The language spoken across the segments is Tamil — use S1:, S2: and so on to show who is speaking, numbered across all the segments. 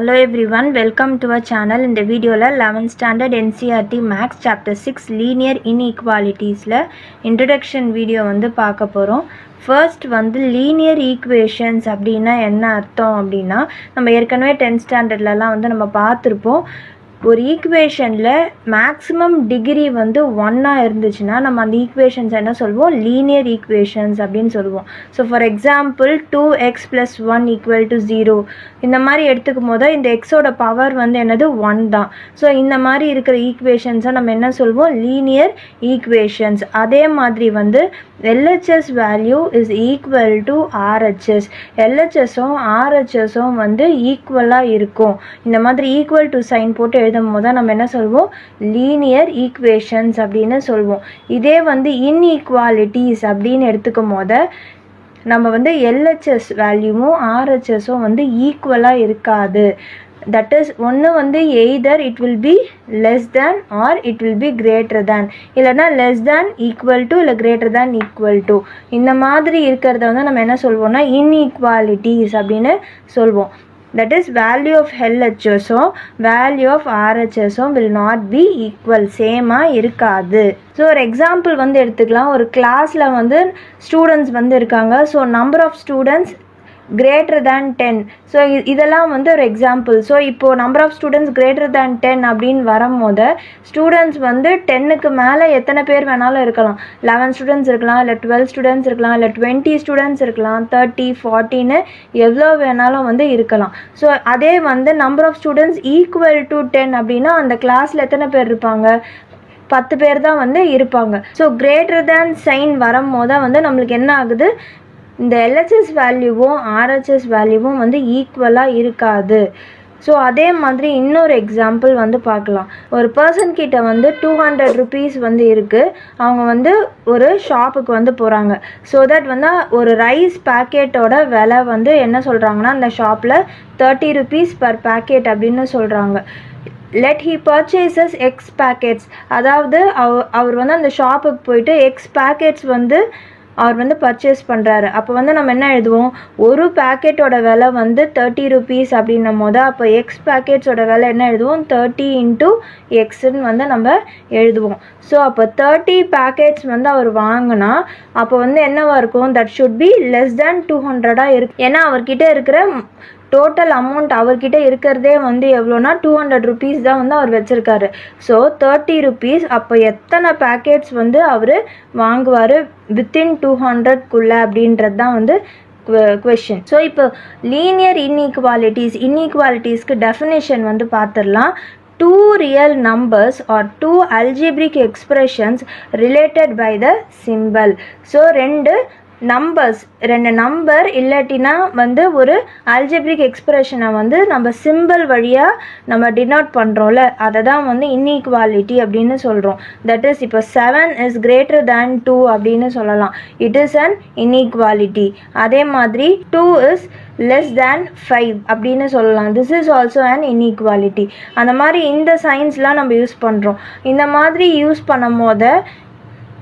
S1: Hello everyone, welcome to our channel. In the video la 11th standard NCERT Maths chapter 6 linear inequalities la introduction video வந்து பார்க்க போறோம். First வந்து linear equations அப்படினா என்ன அர்த்தம் அப்படினா நம்ம ஏற்கனவே 10th standardலலாம் வந்து நம்ம பார்த்திருப்போம். ஒரு ஈக்குவேஷன்ல மேக்ஸிமம் டிகிரி வந்து 1 இருந்துச்சுன்னா நம்ம அந்த ஈக்குவேஷன்ஸ் என்ன சொல்வோம், லீனியர் ஈக்குவேஷன்ஸ் அப்படின்னு சொல்லுவோம். ஸோ ஃபார் எக்ஸாம்பிள் 2x + 1 = 0 இந்த மாதிரி எடுத்துக்கும் போது இந்த எக்ஸோட பவர் வந்து என்னது 1 தான். ஸோ இந்த மாதிரி இருக்கிற ஈக்குவேஷன்ஸை நம்ம என்ன சொல்வோம், லீனியர் ஈக்குவேஷன்ஸ். அதே மாதிரி வந்து LHS value is equal to RHS. LHSம் RHSம் வந்து ஈக்குவலாக இருக்கும். இந்த மாதிரி ஈக்குவல் டு சைன் போட்டு எழுதும் போது நம்ம என்ன சொல்வோம், லீனியர் ஈக்குவேஷன்ஸ் அப்படின்னு சொல்வோம். இதே வந்து இன்இக்வாலிட்டிஸ் அப்படின்னு எடுத்துக்கும் போது நம்ம வந்து LHS வேல்யூவும் RHSம் வந்து ஈக்குவலாக இருக்காது. தட் இஸ் ஒன்று வந்து either it will be less than R it will be greater than, இல்லைனா லெஸ் தேன் ஈக்குவல் டு இல்லை கிரேட்டர் தேன் ஈக்குவல் டு. இந்த மாதிரி இருக்கிறத வந்து நம்ம என்ன சொல்வோம்னா இன்இக்வாலிட்டிஸ் அப்படின்னு சொல்வோம். That is value of LHSம் value of RHSம் will not be equal, சேமாக இருக்காது. ஸோ ஒரு எக்ஸாம்பிள் வந்து எடுத்துக்கலாம். ஒரு கிளாஸில் வந்து ஸ்டூடெண்ட்ஸ் வந்து இருக்காங்க. So number of students greater than 10. So இதெல்லாம் வந்து ஒரு எக்ஸாம்பிள். ஸோ இப்போது number of students greater than 10 அப்படின்னு வரும்போது ஸ்டூடெண்ட்ஸ் வந்து 10க்கு மேலே எத்தனை பேர் வேணாலும் இருக்கலாம். 11 ஸ்டூடெண்ட்ஸ் இருக்கலாம், இல்லை 12 ஸ்டூடெண்ட்ஸ் இருக்கலாம், இல்லை 20 ஸ்டூடெண்ட்ஸ் இருக்கலாம், 30, 40ன்னு எவ்வளோ வேணாலும் வந்து இருக்கலாம். ஸோ அதே வந்து number of students equal to 10 அப்படின்னா அந்த கிளாஸில் எத்தனை பேர் இருப்பாங்க, 10 பேர் தான் வந்து இருப்பாங்க. ஸோ கிரேட்டர் தேன் சைன் வரும்போது வந்து நம்மளுக்கு என்ன ஆகுது, இந்த LHS வேல்யூவும் RHS வேல்யூவும் வந்து ஈக்குவலாக இருக்காது. ஸோ அதே மாதிரி இன்னொரு எக்ஸாம்பிள் வந்து பார்க்கலாம். ஒரு பர்சன் கிட்ட வந்து 200 rupees வந்து இருக்குது. அவங்க வந்து ஒரு ஷாப்புக்கு வந்து போகிறாங்க. ஸோ தட் வந்து ஒரு ரைஸ் பேக்கெட்டோட விலை வந்து என்ன சொல்கிறாங்கன்னா அந்த ஷாப்பில் 30 rupees per packet அப்படின்னு சொல்கிறாங்க. Let he purchases X packets. அதாவது அவர் வந்து அந்த ஷாப்புக்கு போயிட்டு X packets வந்து அவர் வந்து பர்ச்சேஸ் பண்ணுறாரு. அப்போ வந்து நம்ம என்ன எழுதுவோம், ஒரு பேக்கெட்டோட விலை வந்து 30 rupees அப்படின்னும் போது அப்போ X பேக்கெட்ஸோட விலை என்ன எழுதுவோம், 30 × Xன்னு வந்து நம்ம எழுதுவோம். ஸோ அப்போ 30 பேக்கெட்ஸ் வந்து அவர் வாங்கினா அப்போ வந்து என்னவா இருக்கும், that should be less than 200 இருக்கு. ஏன்னா அவர்கிட்ட இருக்கிற டோட்டல் அமௌண்ட் அவர்கிட்ட இருக்கிறதே வந்து எவ்வளோனா 200 rupees தான் வந்து அவர் வச்சுருக்காரு. So 30 rupees. அப்போ எத்தனை பேக்கெட்ஸ் வந்து அவர் வாங்குவார் வித்தின் 200க்குள்ளே அப்படின்றது தான் வந்து கொஷின். ஸோ இப்போ லீனியர் இன்இக்வாலிட்டிஸ்க்கு டெஃபினேஷன் வந்து பார்த்துடலாம். Two real numbers or two algebraic expressions related by the symbol. So ரெண்டு நம்பர் இல்லாட்டினா வந்து ஒரு அல்ஜெப்ரிக் எக்ஸ்பிரஷனை வந்து நம்ம சிம்பிள் வழியாக நம்ம டினோட் பண்ணுறோம்ல, அதை தான் வந்து இன்இக்வாலிட்டி அப்படின்னு சொல்கிறோம். தட் இஸ் இப்போ 7 is greater than 2 அப்படின்னு சொல்லலாம். It is an inequality. அதே மாதிரி 2 is less than 5 அப்படின்னு சொல்லலாம். This is also an inequality. அந்த மாதிரி இந்த சைன்ஸ்லாம் நம்ம யூஸ் பண்ணுறோம். இந்த மாதிரி யூஸ் பண்ணும் போது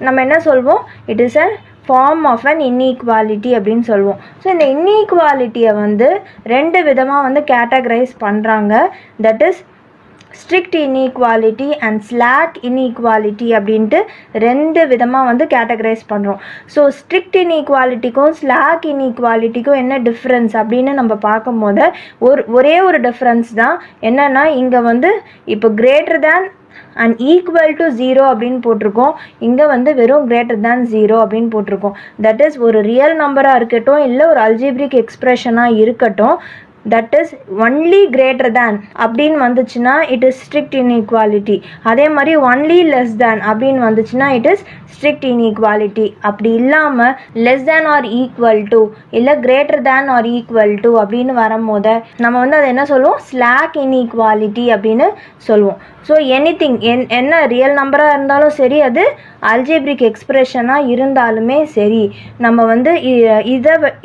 S1: நம்ம என்ன சொல்வோம், it is a form of an inequality அப்படின்னு சொல்லுவோம். ஸோ இந்த இன்இக்வாலிட்டியை வந்து ரெண்டு விதமாக வந்து கேட்டகரைஸ் பண்ணுறாங்க. That is strict inequality and slack inequality அப்படின்ட்டு ரெண்டு விதமாக வந்து கேட்டகரைஸ் பண்ணுறோம். ஸோ ஸ்ட்ரிக்ட் இன்இக்வாலிட்டிக்கும் ஸ்லாக் இன்இக்வாலிட்டிக்கும் என்ன டிஃப்ரென்ஸ் அப்படின்னு நம்ம பார்க்கும்போது ஒரே ஒரு டிஃப்ரென்ஸ் தான். என்னென்னா இங்கே வந்து இப்போ greater than and equal to 0 அப்படின்னு போட்டிருக்கோம். இங்கே வந்து வெறும் கிரேட்டர் தேன் 0 அப்படின்னு போட்டிருக்கோம். தட் இஸ் ஒரு ரியல் நம்பராக இருக்கட்டும் இல்லை ஒரு அல்ஜிப்ரிக் எக்ஸ்பிரஷனாக இருக்கட்டும், that is only greater than அப்படின்னு வந்துச்சுன்னா இட் இஸ் ஸ்ட்ரிக்ட் இன்இக்வாலிட்டி. அதே மாதிரி ஒன்லி லெஸ் தேன் அப்படின்னு வந்துச்சுன்னா இட் இஸ் ஸ்ட்ரிக்ட் இன்இக்வாலிட்டி. அப்படி இல்லாமல் less than or equal to இல்லை greater than or equal to அப்படின்னு வரும்போது நம்ம வந்து அதை என்ன சொல்லுவோம், ஸ்லாக் இன்இக்வாலிட்டி அப்படின்னு சொல்லுவோம். ஸோ எனிதிங் என்ன ரியல் நம்பராக இருந்தாலும் சரி, அது அல்ஜெப்ரிக் எக்ஸ்பிரஷனாக இருந்தாலுமே சரி, நம்ம வந்து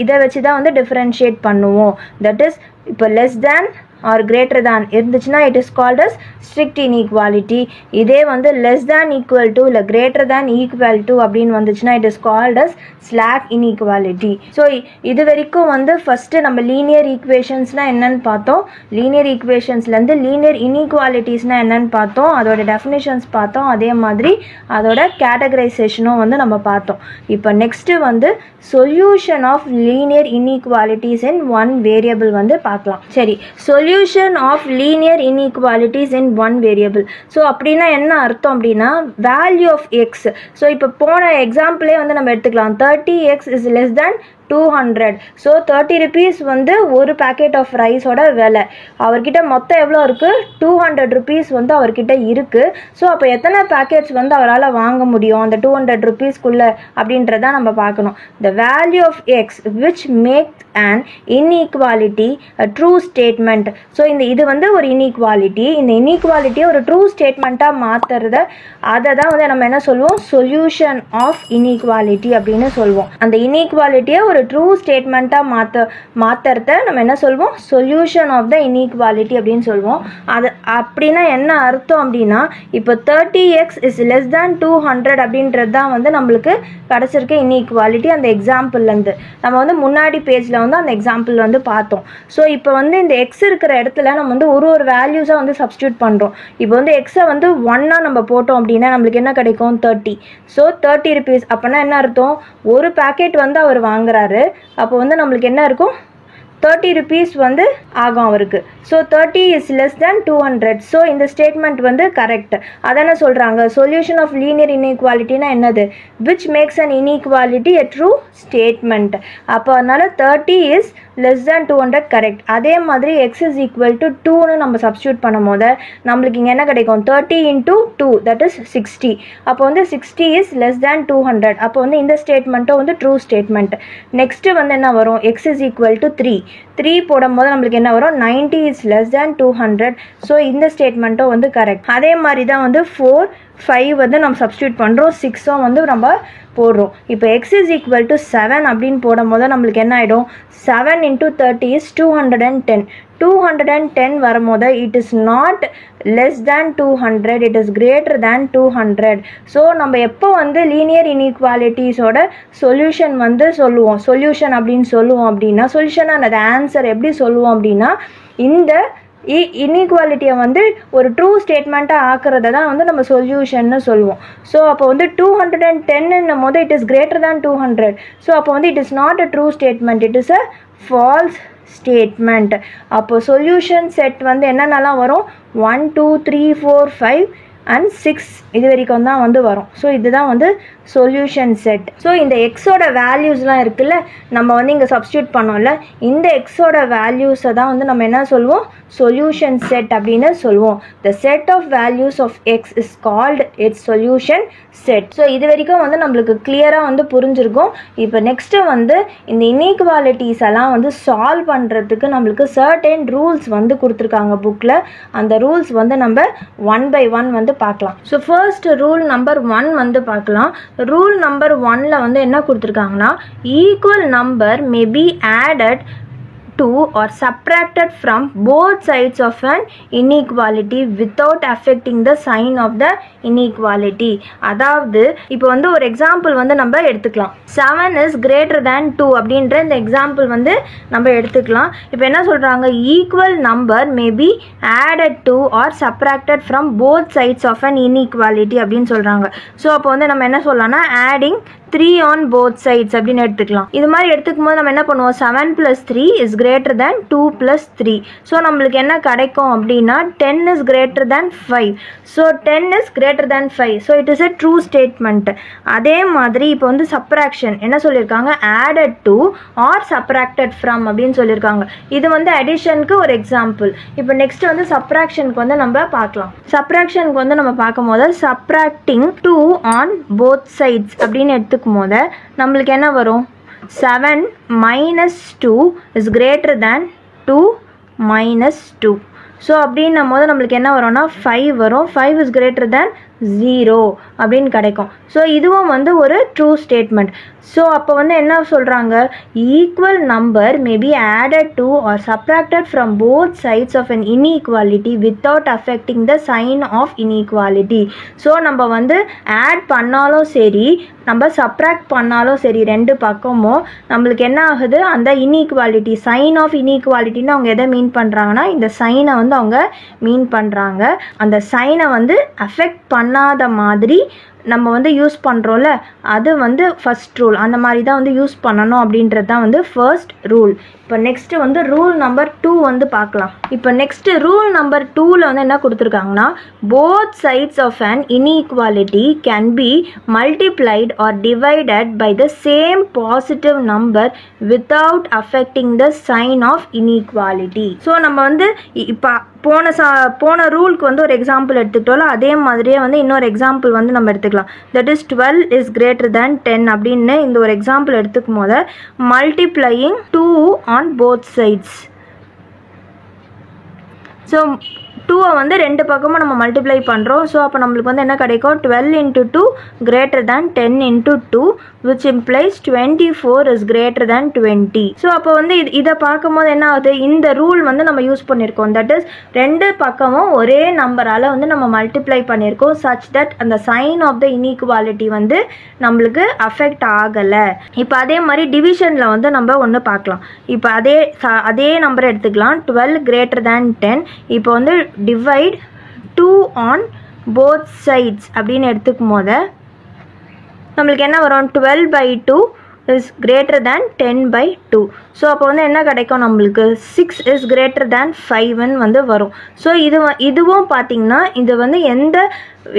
S1: இதை வச்சு தான் வந்து டிஃப்ரென்ஷியேட் பண்ணுவோம். தட் இஸ் இப்போ less than or greater than இருந்துச்சுன்னா it is called as strict inequality. இதே வந்து less than equal to இல்ல greater than equal to அப்படின்னு வந்துச்சுன்னா it is called as slack inequality. So இது வரைக்கும் வந்து ஃபர்ஸ்ட் நம்ம லீனியர் ஈக்குவேஷன்ஸ்னா என்னன்னு பார்த்தோம். லீனியர் ஈக்குவேஷன்ஸ்லேருந்து லீனியர் இன்இக்வாலிட்டிஸ்னா என்னன்னு பார்த்தோம். அதோட டெஃபினிஷன்ஸ் பார்த்தோம். அதே மாதிரி அதோட கேட்டகரைசேஷனும் வந்து நம்ம பார்த்தோம். இப்போ நெக்ஸ்ட் வந்து solution of linear inequalities in one variable வந்து பார்க்கலாம். சரி, solution of linear inequalities in one variable. So அப்படின்னா என்ன அர்த்தம் அப்படின்னா வேல்யூ ஆஃப் எக்ஸ். ஸோ இப்போ போன எக்ஸாம்பிளே வந்து நம்ம எடுத்துக்கலாம். 30x is less than 200. So 30 rupees வந்து ஒரு பேக்கெட் ஆஃப் ரைஸோட விலை. அவர்கிட்ட மொத்தம் எவ்வளோ இருக்குது? 200 rupees வந்து அவர்கிட்ட இருக்குது. ஸோ அப்போ எத்தனை பேக்கெட்ஸ் வந்து அவரால் வாங்க முடியும் அந்த 200 rupeesக்குள்ளே அப்படின்றத நம்ம பார்க்கணும். The value of x which makes an inequality a true statement. So இது வந்து ஒரு இன்இக்வாலிட்டி. இந்த இன்இக்வாலிட்டியை ஒரு ட்ரூ ஸ்டேட்மெண்ட்டாக மாற்றுறத அதை தான் வந்து நம்ம என்ன சொல்லுவோம்? சொல்யூஷன் ஆஃப் இன்இக்வாலிட்டி அப்படின்னு சொல்லுவோம். அந்த இன்இக்வாலிட்டியை ஒரு ட்ரூ ஸ்டேட்மெண்ட்டாக மாற்றுறத நம்ம என்ன சொல்லுவோம்? சொல்யூஷன் ஆஃப் த இன்இக்வாலிட்டி அப்படின்னு சொல்லுவோம். அது அப்படின்னா என்ன அர்த்தம் அப்படின்னா இப்போ 30x is less than 200 அப்படின்றது தான் வந்து நம்மளுக்கு கிடச்சிருக்க இன்இக்வாலிட்டி அந்த எக்ஸாம்பிள்லேருந்து. நம்ம வந்து முன்னாடி பேஜில் வந்து அந்த எக்ஸாம்பிள் வந்து பார்த்தோம். ஸோ இப்போ வந்து இந்த எக்ஸ் இருக்கிற இடத்துல நம்ம வந்து ஒரு வேல்யூஸாக வந்து சப்ஸ்டியூட் பண்ணுறோம். இப்போ வந்து எக்ஸை வந்து 1 நம்ம போட்டோம் அப்படின்னா நம்மளுக்கு என்ன கிடைக்கும்? 30. ஸோ 30 rupees அப்படின்னா என்ன அர்த்தம்? ஒரு பேக்கெட் வந்து அவர் வாங்குறாரு. அப்போ வந்து நம்மளுக்கு என்ன இருக்கும்? 30 rupees வந்து ஆகும் அவருக்கு. So 30 is less than 200. So இந்த ஸ்டேட்மெண்ட் வந்து கரெக்ட். அதான சொல்கிறாங்க சொல்யூஷன் ஆஃப் லீனியர் இன்இக்வாலிட்டினா என்னது? Which makes an inequality a true statement. அப்போ அதனால 30 is less than 200 கரெக்ட். அதே மாதிரி x is equal to 2ன்னு நம்ம சப்ஸ்டியூட் பண்ணும் போது நம்மளுக்கு இங்கே என்ன கிடைக்கும்? 30 into 2 that is 60. அப்போ வந்து 60 is less than 200. அப்போ வந்து இந்த ஸ்டேட்மெண்ட்டும் வந்து ட்ரூ ஸ்டேட்மெண்ட். நெக்ஸ்ட் வந்து என்ன வரும்? x is equal to 3 போடும்போது நம்மளுக்கு என்ன வரும்? 90 is less than 200. ஸோ இந்த ஸ்டேட்மெண்ட்டும் வந்து கரெக்ட். அதே மாதிரி தான் வந்து 4, 5 வந்து நம்ம சப்ஸ்டியூட் பண்ணுறோம். 6 வந்து நம்ம போடுறோம். இப்போ x is equal to 7 அப்படின்னு போடும் போது நம்மளுக்கு என்ன ஆகிடும்? 7 into 30 is 210. 210 வரும்போது it is not less than 200, it is greater than 200. So நம்ம எப்போ வந்து லீனியர் இன்இக்வாலிட்டிஸோட சொல்யூஷன் வந்து சொல்லுவோம், சொல்யூஷன் அப்படின்னு சொல்லுவோம் அப்படின்னா, சொல்யூஷனாக அந்த ஆன்சர் எப்படி சொல்லுவோம் அப்படின்னா இந்த இன்இக்வாலிட்டியை வந்து ஒரு ட்ரூ ஸ்டேட்மெண்ட்டாக ஆக்குறத தான் வந்து நம்ம சொல்யூஷன்னு சொல்லுவோம். ஸோ அப்போ வந்து 210 போது it is greater than 200. So அப்போ வந்து it is not a true statement, it is a false statement. அப்போ சொல்யூஷன் செட் வந்து என்னென்னலாம் வரும்? 1, 2, 3, 4, 5 and 6 இது வரைக்கும் தான் வந்து வரும். ஸோ இதுதான் வந்து சொல்யூஷன் செட். ஸோ இந்த எக்ஸோட வேல்யூஸ்லாம் இருக்குல்ல, நம்ம வந்து இங்கே சப்ஸ்டியூட் பண்ணோம்ல, இந்த எக்ஸோட வேல்யூஸை தான் வந்து நம்ம என்ன சொல்லுவோம்? சொல்யூஷன் செட் அப்படின்னு சொல்லுவோம். The set of values of x is called its solution set. So இது வரைக்கும் வந்து நம்மளுக்கு கிளியராக வந்து புரிஞ்சிருக்கும். இப்போ நெக்ஸ்ட்டு வந்து இந்த இன்இக்வாலிட்டிஸ் எல்லாம் வந்து சால்வ் பண்ணுறதுக்கு நம்மளுக்கு சர்டன் ரூல்ஸ் வந்து கொடுத்துருக்காங்க புக்கில். அந்த ரூல்ஸ் வந்து நம்ம 1 by 1 வந்து பார்க்கலாம். ஸோ ஃபர்ஸ்ட் ரூல் நம்பர் 1 வந்து பார்க்கலாம். ரூல் நம்பர் 1ல வந்து என்ன கொடுத்துருக்காங்கன்னா, equal number may be added to or subtracted from both sides of an inequality without affecting the sign of the inequality. அதாவது இப்போ வந்து ஒரு எக்ஸாம்பிள் வந்து நம்ம எடுத்துக்கலாம். 7 is greater than 2 அப்படின்ற இந்த எக்ஸாம்பிள் வந்து நம்ம எடுத்துக்கலாம். இப்போ என்ன சொல்கிறாங்க? Equal number may be added to or subtracted from both sides of an inequality அப்படின்னு சொல்கிறாங்க. ஸோ அப்போ வந்து நம்ம என்ன சொல்லலாம்னா ஆடிங் 3 on both sides அப்படின்னு எடுத்துக்கலாம். இது மாதிரி எடுத்துக்கும் போது நம்ம என்ன பண்ணுவோம்? 7 plus 3 is greater than 2 plus 3. So நம்மளுக்கு என்ன கிடைக்கும் அப்படின்னா 10 is greater than 5. So 10 is greater than 5. So it is a true statement. அதே மாதிரி இப்போ வந்து சப்ராக்ஷன் என்ன சொல்லியிருக்காங்க? added to or subtracted from அப்படின்னு சொல்லியிருக்காங்க. இது வந்து அடிஷனுக்கு ஒரு எக்ஸாம்பிள். இப்போ நெக்ஸ்ட் வந்து சப்ராக்ஷனுக்கு வந்து நம்ம பார்க்கலாம். சப்ராக்ஷனுக்கு வந்து நம்ம பார்க்கும் போது சப்ராக்டிங் 2 on both sides அப்படின்னு எடுத்துக்கும் போது நம்மளுக்கு என்ன வரும்? 7 minus 2 is greater than 2 minus 2. So அப்படின்னும் போது நம்மளுக்கு என்ன வரும்னா 5 வரும். 5 is greater than 0 அப்படின்னு கிடைக்கும். ஸோ இதுவும் வந்து ஒரு ட்ரூ ஸ்டேட்மெண்ட். ஸோ அப்போ வந்து என்ன சொல்கிறாங்க, equal number may be added to or subtracted from both sides of an inequality without affecting the sign of inequality. So நம்ம வந்து ஆட் பண்ணாலும் சரி, நம்ம சப்ராக்ட் பண்ணாலும் சரி, ரெண்டு பக்கமும் நம்மளுக்கு என்ன ஆகுது, அந்த இன்இக்வாலிட்டி சைன் ஆஃப் இன்இக்வாலிட்டின்னு அவங்க எதை மீன் பண்ணுறாங்கன்னா, இந்த சைனை வந்து அவங்க மீன் பண்ணுறாங்க. அந்த சைனை வந்து அஃபெக்ட் பண்ணாத மாதிரி நம்ம வந்து யூஸ் பண்ணுறோம்ல, அது வந்து ஃபர்ஸ்ட் ரூல். அந்த மாதிரி தான் வந்து யூஸ் பண்ணணும் அப்படின்றது தான் வந்து ஃபர்ஸ்ட் ரூல். இப்போ நெக்ஸ்ட்டு வந்து ரூல் நம்பர் 2 வந்து பார்க்கலாம். இப்போ நெக்ஸ்ட்டு ரூல் நம்பர் 2ல் வந்து என்ன கொடுத்துருக்காங்கன்னா, both sides of an inequality can be multiplied or divided by the same positive number without affecting the sign of inequality. So நம்ம வந்து இப்போ போன ரூலுக்கு வந்து ஒரு எக்ஸாம்பிள் எடுத்துக்கிட்டோம்ல, அதே மாதிரியே வந்து இன்னொரு எக்ஸாம்பிள் வந்து நம்ம எடுத்துக்கலாம். That is 12 is greater than 10 அப்படின்னு இந்த ஒரு எக்ஸாம்பிள் எடுத்துக்கும் போது multiplying 2 on both sides. So 2 வந்து ரெண்டு பக்கமும் நம்ம மல்டிப்ளை பண்ணுறோம். ஸோ அப்போ நம்மளுக்கு வந்து என்ன கிடைக்கும், 12 into 2 greater than 10 into 2 which implies 24 is greater than 20. So அப்போ வந்து இதை பார்க்கும்போது என்ன ஆகுது, இந்த ரூல் வந்து நம்ம யூஸ் பண்ணியிருக்கோம். தட் இஸ் ரெண்டு பக்கமும் ஒரே நம்பரால் வந்து நம்ம மல்டிப்ளை பண்ணியிருக்கோம் such that அந்த சைன் ஆஃப் த இன்இக்வாலிட்டி வந்து நம்மளுக்கு அஃபெக்ட் ஆகலை. இப்போ அதே மாதிரி டிவிஷனில் வந்து நம்ம ஒன்று பார்க்கலாம். இப்போ அதே நம்பரை எடுத்துக்கலாம், 12 greater than 10. இப்போ வந்து divide 2 on both sides அப்படின்னு எடுத்துக்கும் போது நம்மளுக்கு என்ன வரும், 12 by 2 is greater than 10 by 2. So அப்போ வந்து என்ன கிடைக்கும், நம்மளுக்கு 6 is greater than 5 வந்து வரும். ஸோ இதுவும் பார்த்தீங்கன்னா இது வந்து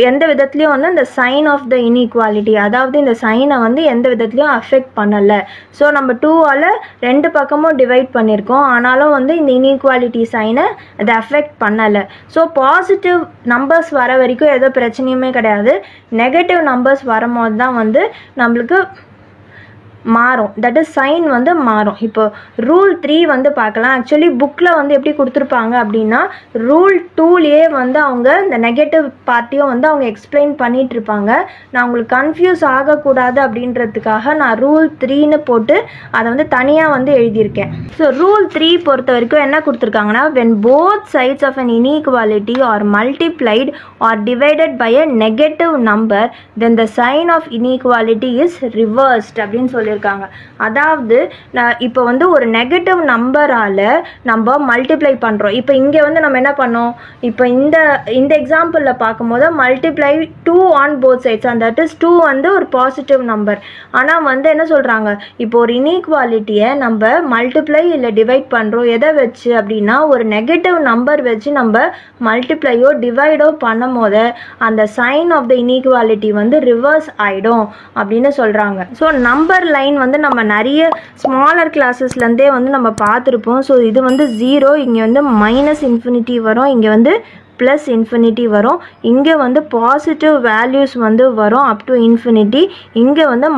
S1: எந்த விதத்துலையும் வந்து இந்த சைன் ஆஃப் த இன்இக்வாலிட்டி, அதாவது இந்த சைனை வந்து எந்த விதத்துலையும் அஃபெக்ட் பண்ணலை. ஸோ நம்ம 2ஆல் ரெண்டு பக்கமும் டிவைட் பண்ணியிருக்கோம், ஆனாலும் வந்து இந்த இன்இக்வாலிட்டி சைனை அதை அஃபெக்ட் பண்ணலை. ஸோ பாசிட்டிவ் நம்பர்ஸ் வர வரைக்கும் எதோ பிரச்சனையுமே கிடையாது. நெகட்டிவ் நம்பர்ஸ் வரும்போது தான் வந்து நம்மளுக்கு மாறும். தட் இஸ் சைன் வந்து மாறும். இப்போ ரூல் 3 வந்து பார்க்கலாம். ஆக்சுவலி புக்கில் வந்து எப்படி கொடுத்துருப்பாங்க அப்படின்னா, ரூல் 2லேயே வந்து அவங்க இந்த நெகட்டிவ் பார்ட்டியும் வந்து அவங்க எக்ஸ்பிளைன் பண்ணிட்டு இருப்பாங்க. நான் உங்களுக்கு கன்ஃபியூஸ் ஆகக்கூடாது அப்படின்றதுக்காக நான் ரூல் 3ன்னு போட்டு அதை வந்து தனியாக வந்து எழுதியிருக்கேன். ஸோ ரூல் 3 பொறுத்த வரைக்கும் என்ன கொடுத்துருக்காங்கன்னா, when both sides of an inequality are multiplied or divided by a negative number then the sign of inequality is reversed அப்படின்னு சொல்லி இருக்காங்க. அதாவது இப்போ வந்து ஒரு நெகட்டிவ் நம்பரால நம்ம மல்டிப்ளை பண்றோம். இப்போ இங்க வந்து நம்ம என்ன பண்ணோம், இப்போ இந்த எக்ஸாம்பிள்ல பார்க்கும்போது multiply 2 on both sides, and that is 2 வந்து ஒரு பாசிட்டிவ் நம்பர். ஆனா வந்து என்ன சொல்றாங்க, இப்போ ஒரு இன்இக்வாலிட்டியை நம்ம மல்டிப்ளை இல்லை டிவைட் பண்றோம் எதை வச்சு அப்படின்னா, ஒரு நெகட்டிவ் நம்பர் வச்சு நம்ம மல்டிப்ளையோ டிவைடோ பண்ணும் போது அந்த சைன் ஆஃப் த இன்இக்வாலிட்டி வந்து ரிவர்ஸ் ஆயிடும் அப்படின்னு சொல்றாங்க. ஸோ நம்பர் லைன் வந்து நம்ம நிறைய ஸ்மாலர் கிளாஸஸ்லேருந்தே வந்து நம்ம பார்த்துருப்போம். ஸோ இது வந்து 0, இங்கே வந்து -∞ வரும், இங்கே வந்து +∞ வரும், இங்கே வந்து பாசிட்டிவ் வேல்யூஸ் வந்து வரும் அப் டு இன்ஃபினிட்டி, இங்கே வந்து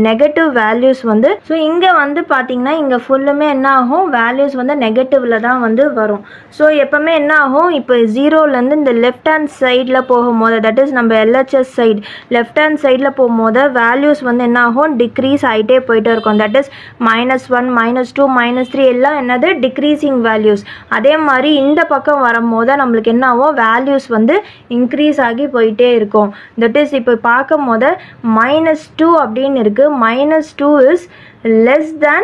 S1: நெகட்டிவ் வேல்யூஸ் வந்து. ஸோ இங்கே வந்து பார்த்தீங்கன்னா இங்கே ஃபுல்லுமே என்ன ஆகும், வேல்யூஸ் வந்து நெகட்டிவில் தான் வந்து வரும். ஸோ எப்போவுமே என்ன ஆகும், இப்போ 0லேருந்து இந்த லெஃப்ட் ஹேண்ட் சைடில் போகும்போது, தட் இஸ் நம்ம LHS சைடு லெஃப்ட் ஹேண்ட் சைடில் போகும்போது வேல்யூஸ் வந்து என்ன ஆகும், டிக்ரீஸ் ஆகிட்டே போயிட்டே இருக்கும். தட் இஸ் -1 -2 -3 எல்லாம் என்னது டிக்ரீசிங் வேல்யூஸ். அதே மாதிரி இந்த பக்கம் வரும்போது நம்மளுக்கு என்ன ஆகும், வேல்யூஸ் வந்து இன்க்ரீஸ் ஆகி போயிட்டே இருக்கும். தட் இஸ் இப்போ பார்க்கும் போது -2 அப்படின்னு இருக்கு, -2 இஸ் less than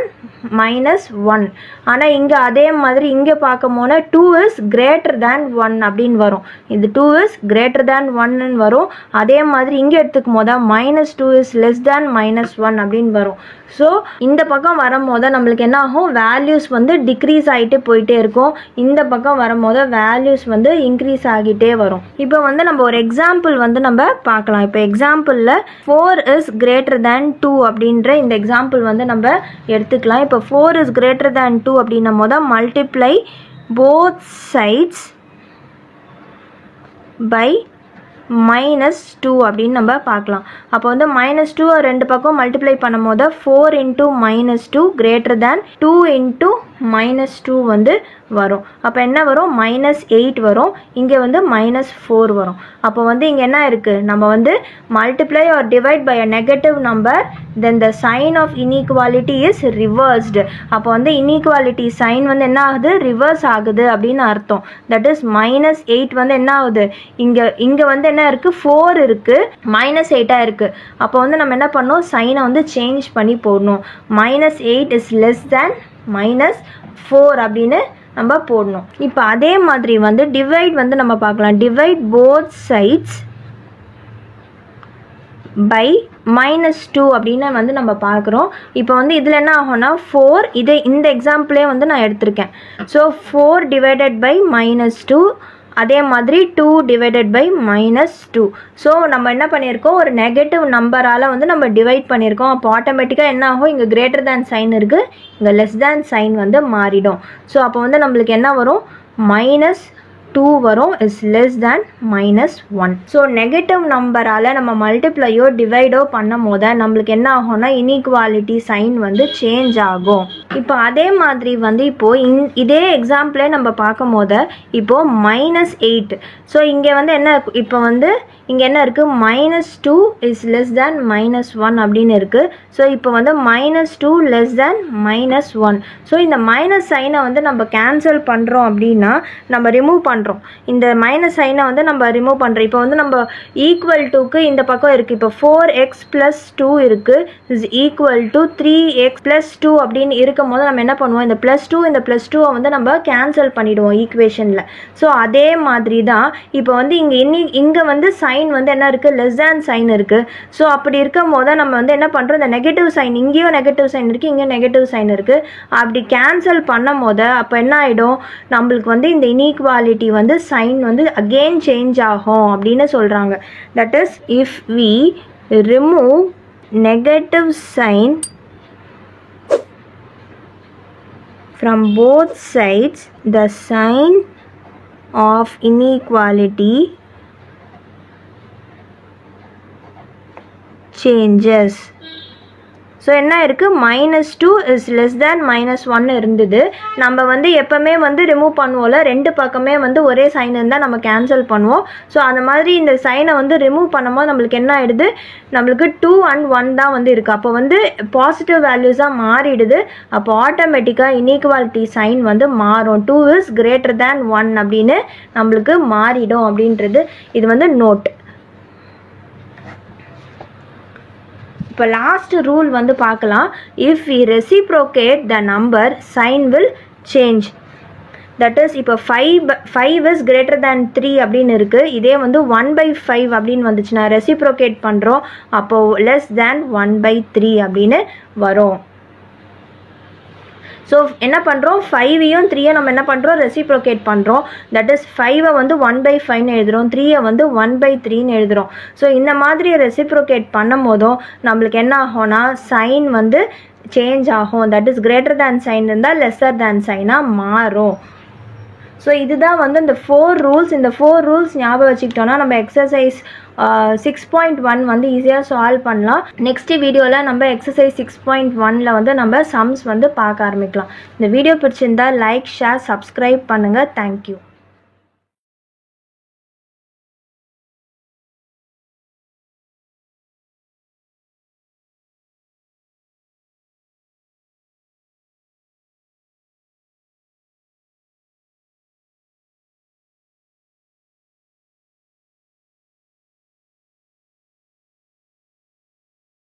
S1: -1. ஆனால் இங்கே அதே மாதிரி இங்கே பார்க்கும் போது 2 is greater than 1 அப்படின்னு வரும். இது 2 is greater than 1 வரும். அதே மாதிரி இங்கே எடுத்துக்கும் போது -2 is less than -1 அப்படின்னு வரும். ஸோ இந்த பக்கம் வரும்போது நம்மளுக்கு என்ன ஆகும், வேல்யூஸ் வந்து டிக்ரீஸ் ஆகிட்டே போயிட்டே இருக்கும். இந்த பக்கம் வரும்போது வேல்யூஸ் வந்து இன்க்ரீஸ் ஆகிட்டே வரும். இப்போ வந்து நம்ம ஒரு எக்ஸாம்பிள் வந்து நம்ம பார்க்கலாம். இப்போ எக்ஸாம்பிளில் 4 is greater than 2 அப்படின்ற இந்த எக்ஸாம்பிள் வந்து நம்ம எடுத்துக்கலாம். இப்போ 4 is greater than 2 அப்படின்னும் போது மல்டிப்ளை both sides by -2 அப்படின்னு நம்ம பார்க்கலாம். அப்போ வந்து -2 ரெண்டு பக்கம் மல்டிப்ளை பண்ணும் போது 4 into -2 greater than 2 into -2 வந்து வரும். அப்போ என்ன வரும்? -8 வரும். இங்கே வந்து -4 வரும். அப்போ வந்து இங்கே என்ன இருக்குது? நம்ம வந்து multiply or divide by a negative number, then the sign of inequality is reversed. அப்போ வந்து inequality sign வந்து என்ன ஆகுது? ரிவர்ஸ் ஆகுது அப்படின்னு அர்த்தம். தட் இஸ் -8 வந்து என்ன ஆகுது? இங்கே வந்து என்ன இருக்குது? 4 இருக்குது, -8 இருக்குது. அப்போ வந்து நம்ம என்ன பண்ணணும்? சைனை வந்து சேஞ்ச் பண்ணி போடணும். -8 is less than -4 அப்படின்னு நம்ம போடணும். இப்போ அதே மாதிரி வந்து டிவைட் வந்து நம்ம பார்க்கலாம். டிவைட் போத் சைட்ஸ் பை -2 அப்படின்னு வந்து நம்ம பார்க்குறோம். இப்போ வந்து இதில் என்ன ஆகும்னா 4, இதே இந்த எக்ஸாம்பிளே வந்து நான் எடுத்திருக்கேன். ஸோ 4 டிவைடட் பை -2, அதே மாதிரி 2 டிவைடட் பை -2. ஸோ நம்ம என்ன பண்ணியிருக்கோம்? ஒரு நெகட்டிவ் நம்பரால் வந்து நம்ம டிவைட் பண்ணியிருக்கோம். அப்போ ஆட்டோமேட்டிக்காக என்ன ஆகும்? இங்கே கிரேட்டர் தேன் சைன் இருக்குது, இங்கே லெஸ் தேன் சைன் வந்து மாறிடும். ஸோ அப்போ வந்து நம்மளுக்கு என்ன வரும்? -2 வரும், is less than -1. So negative நம்பரால் நம்ம மல்டிப்ளையோ டிவைடோ பண்ணும் போது நம்மளுக்கு என்ன ஆகும்னா இன்இக்வாலிட்டி சைன் வந்து சேஞ்ச் ஆகும். இப்போ அதே மாதிரி வந்து இப்போது இதே எக்ஸாம்பிளே நம்ம பார்க்கும் போது இப்போது -8. ஸோ இங்கே வந்து என்ன? இப்போ வந்து இங்கே என்ன இருக்குது? -2 இஸ் லெஸ் தேன் -1 அப்படின்னு இருக்குது. ஸோ இப்போ வந்து -2 லெஸ் தேன் -1. ஸோ இந்த மைனஸ் சைனை வந்து நம்ம கேன்சல் பண்ணுறோம் அப்படின்னா நம்ம ரிமூவ் பண்ணுறோம். இந்த மைனஸ் சைனை வந்து நம்ம ரிமூவ் பண்ணுறோம். இப்போ வந்து நம்ம ஈக்குவல் டுக்கு இந்த பக்கம் இருக்குது. இப்போ 4x + 2 இருக்குது, இஸ் ஈக்குவல் டு 3x + 2 அப்படின்னு இருக்கும் போது நம்ம என்ன பண்ணுவோம்? இந்த +2 இந்த +2 வந்து நம்ம கேன்சல் பண்ணிவிடுவோம் ஈக்குவேஷனில். ஸோ அதே மாதிரி தான் இப்போ வந்து இங்கே வந்து சைன் வந்து என்ன இருக்குது? லெஸ் தேன் சைன் இருக்குது. ஸோ அப்படி இருக்கும் போது நம்ம வந்து என்ன பண்ணுறோம்? இந்த நெகட்டிவ் சைன், இங்கேயும் நெகட்டிவ் சைன் இருக்குது, இங்கேயும் நெகட்டிவ் சைன் இருக்குது. அப்படி கேன்சல் பண்ணும் போது அப்போ என்ன ஆகிடும்? நம்மளுக்கு வந்து இந்த இன்இக்வாலிட்டி வந்து சைன் வந்து அகெயின் சேஞ்ச் ஆகும் அப்படின்னு சொல்கிறாங்க. That is if we remove negative sign from both sides, the sign of inequality changes. So என்ன இருக்குது? -2 இஸ் லெஸ் தேன் -1 இருந்தது. நம்ம வந்து எப்போவுமே வந்து ரிமூவ் பண்ணுவோம்ல, ரெண்டு பக்கமே வந்து ஒரே சைன் இருந்தால் நம்ம கேன்சல் பண்ணுவோம். ஸோ அந்த மாதிரி இந்த சைனை வந்து ரிமூவ் பண்ணும்போது நம்மளுக்கு என்ன ஆகிடுது? நம்மளுக்கு 2 and 1 தான் வந்து இருக்குது. அப்போ வந்து பாசிட்டிவ் வேல்யூஸாக மாறிடுது. அப்போ ஆட்டோமேட்டிக்காக இன்இக்வாலிட்டி சைன் வந்து மாறும். 2 இஸ் கிரேட்டர் தேன் 1 அப்படின்னு நம்மளுக்கு மாறிடும் அப்படின்றது இது வந்து நோட். இப்போ லாஸ்ட் ரூல் வந்து பார்க்கலாம். If we reciprocate the number sign will change. That is இப்போ 5 இஸ் கிரேட்டர் தேன் 3 அப்படின்னு இருக்குது. இதே வந்து 1/5 அப்படின்னு வந்துச்சுன்னா ரெசிப்ரோகேட் பண்ணுறோம், அப்போது லெஸ் தேன் 1/3 அப்படின்னு வரும். ஸோ என்ன பண்ணுறோம்? 5ஐயும் 3ஐயும் நம்ம என்ன பண்ணுறோம்? ரெசிப்ரோகேட் பண்ணுறோம். தட் இஸ் 5ஐ வந்து 1/5ன்னு எழுதுகிறோம், 3ஐ வந்து 1/3ன்னு எழுதுகிறோம். ஸோ இந்த மாதிரி ரெசிப்ரோகேட் பண்ணும் போதும் நம்மளுக்கு என்ன ஆகும்னா சைன் வந்து சேஞ்ச் ஆகும். That is greater than sign இருந்தால் லெஸ்ஸர் தேன் சைனாக மாறும். ஸோ இதுதான் வந்து இந்த 4 ரூல்ஸ். இந்த 4 ரூல்ஸ் ஞாபகம் வச்சுக்கிட்டோன்னா நம்ம எக்ஸசைஸ் 6.1 வந்து ஈஸியாக சால்வ் பண்ணலாம். நெக்ஸ்ட் வீடியோவில் நம்ம எக்ஸசைஸ் 6.1ல் வந்து நம்ம சம்ஸ் வந்து பார்க்க ஆரம்பிக்கலாம். இந்த வீடியோ பிடிச்சிருந்தால் லைக், ஷேர், சப்ஸ்கிரைப் பண்ணுங்கள். தேங்க்யூ.